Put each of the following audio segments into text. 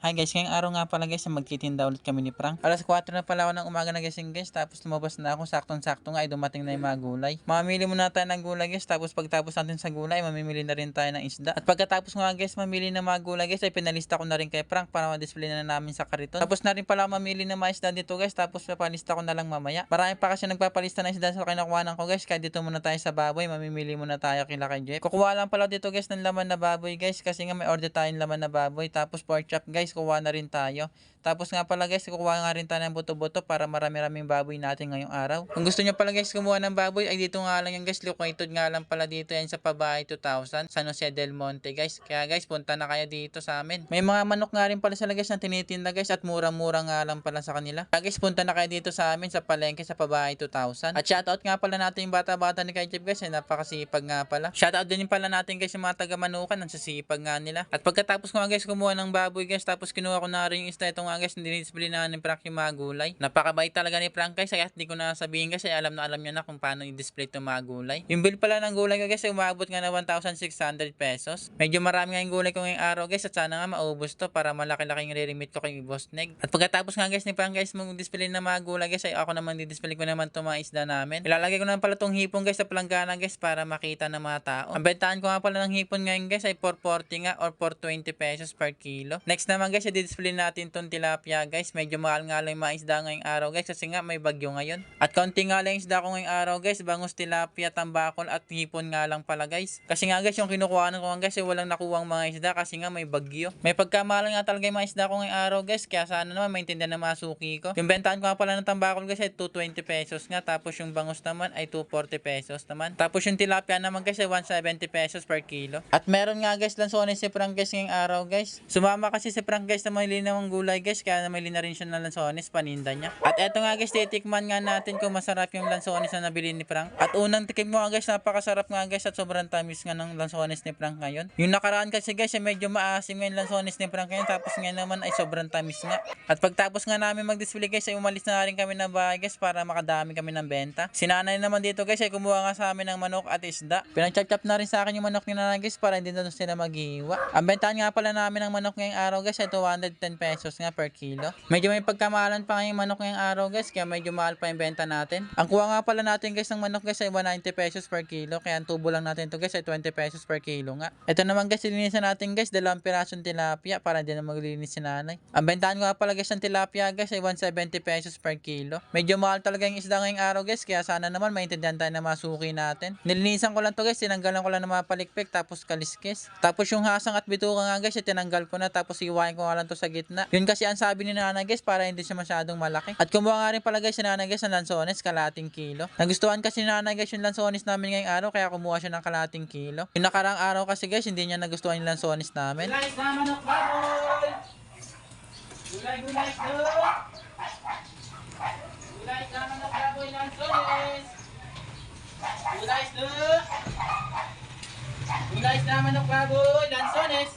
Hi guys, ngayong araw nga pala guys, magtitinda ulit kami ni Frank. Alas 4 na pala ako ng umaga na gising guys, tapos lumabas na ako, saktong-sakto nga ay dumating na yung mga gulay. Mamili muna tayo ng gulay guys, tapos pagtapos natin sa gulay, mamimili na rin tayo ng isda. At pagkatapos nga guys, mamili ng mga gulay guys, ay pinalista ko na rin kay Frank para ma-display na namin sa kariton. Tapos na rin pala ako mamili ng mga isda dito guys, tapos papalista ko na lang mamaya. Marami pa kasi nagpapalista ng isda sa kinakuhanan ko guys, kaya dito muna tayo sa baboy, mamimili muna tayo kila kay Jeff. Kukuha lang pala dito guys ng laman na baboy guys, kasi nga may order tayong laman na baboy. Tapos pork chop guys, kuha na rin tayo. Tapos nga pala guys, kukuha nga rin tayo ng buto-buto para marami-raming baboy natin ngayong araw. Kung gusto nyo pala guys kumuha ng baboy, ay dito nga lang yan guys, located nga lang pala dito yan sa Pabahay 2000, San Jose del Monte guys. Kaya guys, punta na kayo dito sa amin. May mga manok nga rin pala sila guys na tinitinda guys, at mura-mura nga lang pala sa kanila. Kaya guys, punta na kayo dito sa amin sa palengke sa Pabahay 2000. At shoutout nga pala natin yung bata-bata ni Kay Jeff guys, ay napakasipag nga pala. Shoutout din pala natin guys yung mga taga-Manukan, ang sisipag nga nila. At pagkatapos ko nga guys kumuha ng baboy guys, tapos kinuha ko na rin yung isda, ito nga guys, dinisplay na ni Frank yung mga gulay. Napakabait talaga ni Frank guys, kaya hindi ko na sabihin guys, ay alam na alam niya na kung paano i-display itong mga gulay. Yung bill pala ng gulay ko guys, ay umabot nga na 1,600 pesos. Medyo marami nga yung gulay ko ngayong araw guys, at sana nga maubos to para malaki-laki yung re-remit ko kay Boss Neg. At pagkatapos nga guys ni Frank guys, mag-display ng mga gulay guys, ay ako naman di-display ko naman itong mga isda namin. Ilalagay ko naman pala itong hipon guys sa palanggana guys, para makita ng mga tao. Ang bentahan ko nga pala ng hipon ngayon guys, ay 440 nga or 420 pesos per kilo. Next naman guys, i-display natin itong tilapia guys. Medyo mahal nga lang yung mga isda ngayong araw guys, kasi nga may bagyo ngayon. At konti nga lang yung isda ko ngayong araw guys, bangus, tilapia, tambakol at hipon nga lang pala guys. Kasi nga guys, yung kinukuhaan ko nga guys, ay walang nakuwang mga isda kasi nga may bagyo. May pagkamahal nga talaga yung mga isda ko ngayong araw guys, kaya sana naman maintindihan ng mga suki ko. Yung bentahan ko nga pala ng tambakol guys ay 220 pesos nga, tapos yung bangus naman ay 240 pesos naman. Tapos yung tilapia naman guys ay 170 pesos per kilo. At meron nga guys lansones si Frank guys ngayong araw guys. Sumama kasi si Frank guys na may linawang gulay guys, kaya namili na rin siya ng lansones, paninda niya. At eto nga guys, titikman nga natin kung masarap yung lansones na nabili ni Frank. At unang tikim mo nga guys, napakasarap nga guys, at sobrang tamis nga ng lansones ni Frank ngayon. Yung nakaraan kasi guys ay medyo maasim nga yung lansones ni Frank ngayon, tapos ngayon naman ay sobrang tamis nga. At pagtapos nga namin mag-display guys, ay umalis na rin kami ng bahay guys para makadami kami ng benta. Si nanay naman dito guys ay kumuha nga sa amin ng manok at isda. Pinag-chop-chop na rin sa akin yung manok ni nanay guys para hindi na sila maghiwa. Ang bentahan nga pala namin ng manok ngayong araw guys ay 210 pesos nga per kilo. Medyo may pagkamahalan pa ngayong manok ngayong araw guys, kaya medyo mahal pa yung benta natin. Ang kuha nga pala natin guys ng manok guys ay 190 pesos per kilo, kaya ang tubo lang natin to guys ay 20 pesos per kilo nga. Ito naman guys, ilinisan natin guys 2 pirasong tilapia para hindi na maglinis si nanay. Ang bentahan nga pala guys ng tilapia guys ay 170 pesos per kilo. Medyo mahal talaga yung isda ngayong araw guys, kaya sana naman maintindihan tayo ng mga suki natin. Nilinisan ko lang to guys, tinanggalan ko lang ng mga palikpik tapos kaliskis. Tapos yung hasang at bituka nga guys, tinanggal ko na, tapos iwain ko nga lang to sa gitna. Yun kasi ang sabi ni nanay guys, para hindi siya masyadong malaki. At kumuha nga rin pala guys si nanay guys ng lansones, kalating kilo. Nagustuhan kasi ni nanay guys yung lansones namin ngayong araw, kaya kumuha siya ng kalating kilo. Yung nakarang araw kasi guys, hindi niya nagustuhan yung lansones namin. Gulay na manok baboy! Gulay ko! Gulay na manok baboy, lansones! Gulay na manok baboy, lansones!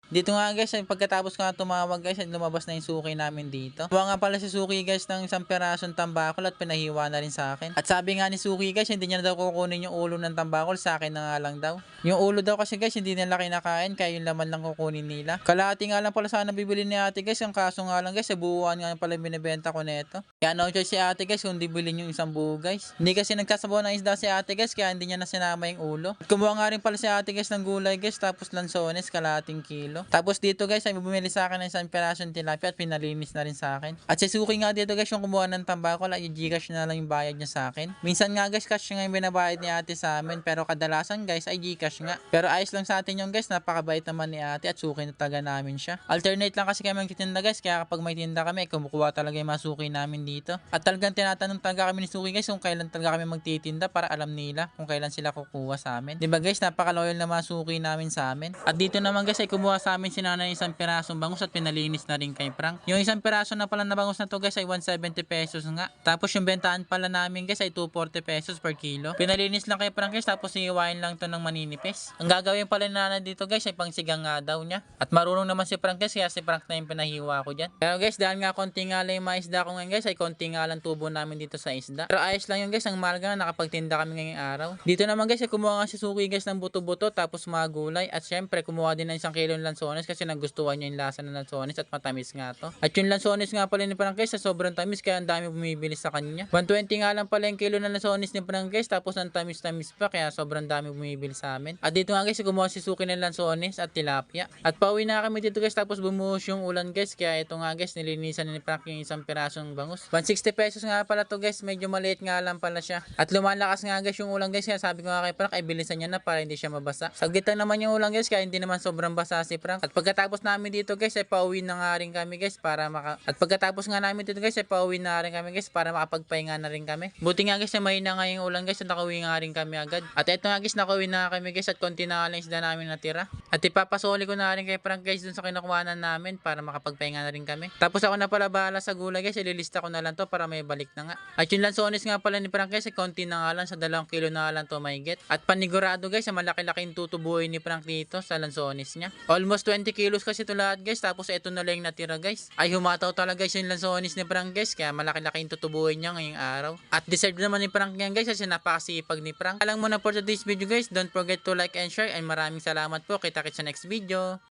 Dito nga guys, pagkatapos ko nga tumawag guys, lumabas na yung suki namin dito. Kuha nga pala si suki guys ng isang pirasong tambakol at pinahiwa na rin sa akin. At sabi nga ni suki guys, hindi niya na daw kukunin yung ulo ng tambakol, sa akin na nga lang daw. Yung ulo daw kasi guys, hindi nila kinakain, kaya yung laman lang kukunin nila. Kalahati nga lang pala sana bibili ni ate guys, yung kaso nga lang guys, buuan nga pala binibenta ko neto. Kaya no choice si ate guys, kung di bilhin yung isang buo guys. Hindi kasi nagkasabaw ng isda si ate guys, kaya hindi niya na sinama yung ulo. At kumuha nga rin pala si ate guys ng gulay guys, tapos lansones, kalating kilo. Tapos dito guys, ay bumili sa akin ng isang pirasong tilapia at pinalinis na rin sa akin. At si suki nga dito guys, yung kumuha ng tambakol, ay Gcash na lang yung bayad niya sa akin. Minsan nga guys, cash nga yung binabayad ni ate sa amin, pero kadalasan guys ay Gcash nga. Pero ayos lang sa atin yung guys, napakabait naman ni ate at suki na taga namin siya. Alternate lang kasi kami magtitinda guys, kaya kapag may tinda kami, kumukuha talaga yung mga suki namin dito. At talagang tinatanong talaga kami ni suki guys kung kailan talaga kami magtitinda para alam nila kung kailan sila kukuha sa amin. Diba guys, napaka-loyal na mga suki namin sa amin. At dito naman guys ay kumuha sa amin si nanay isang pirasong bangus at pinalinis na rin kay Frank. Yung isang piraso na pala na bangus na to guys ay 170 pesos nga. Tapos yung bentahan pala namin guys ay 240 pesos per kilo. Pinalinis lang kay Frank guys, tapos iiwain lang to ng maninipis. Ang gagawin pala ni nanay dito guys ay pangsigang nga daw niya. At marunong naman si Frank guys, kaya si Frank na yung pinahiwa ko dyan. Pero guys, dahil nga konti nga lang yung mga isda ko ngayon guys, ay konti nga lang tubo namin dito sa isda. Pero ayos lang yung guys, ang mahal nga nakapagtinda kami ngayong araw. Dito naman guys ay kumuha nga si suki guys ng buto-buto, tapos mga gulay, at syempre kumuha din ng 1 kilo ng lansones kasi nagustuhan niya yung lasa ng lansones at matamis nga to. At yung lansones nga pala ni Frank guys sa sobrang tamis kaya ang dami bumibili sa kanya. 120 nga lang pala yung kilo ng lansones ni Frank guys tapos ang tamis-tamis pa kaya sobrang dami bumibili sa amin. At dito nga guys kumuha si Suki ng lansones at tilapia. At pauwi na kami dito guys tapos bumuhos yung ulan guys kaya ito nga guys nilinisan ni Frank yung isang pirasong bangus. 160 pesos nga pala to guys, medyo maliit nga lang pala siya. At lumalakas nga guys yung ulan guys kaya sabi ko nga kay Frank ay bilisan niya na para hindi siya mabasa. Saglit lang naman yung ulan guys kaya hindi naman sobrang basa si Frank. At pagkatapos namin dito guys ay pauwi na nga rin kami guys At pagkatapos nga namin dito guys ay pauwi na rin kami guys para makapagpahinga na rin kami. Buti nga guys na mahina nga yung ulan guys at nakauwi nga rin kami agad. At eto nga guys nakauwi na kami guys at konti na lang isda namin natira. At ipapasoli ko na rin kay Frank guys dun sa kinukuhanan namin para makapagpahinga na rin kami. Tapos ako na pala bahala sa gulay guys, ililista ko na lang to para may balik na nga. At yung lansones nga pala ni Frank guys ay konti na nga lang, sa 2 kilo na nga lang to may get. At panigurado guys, malaki-laking tutubuhin ni Frank dito sa lansones niya. Almost 20 kilos kasi ito lahat guys, tapos ito na lang yung natira guys. Ay humataw talaga guys yung lansones ni Frank guys, kaya malaki-laking tutubuhin niya ngayong araw. At deserve naman ni Frank yan guys kasi napakasipag ni Frank. Alang muna for today's video guys, don't forget to like and share and maraming salamat po. Kita-kits sa next video.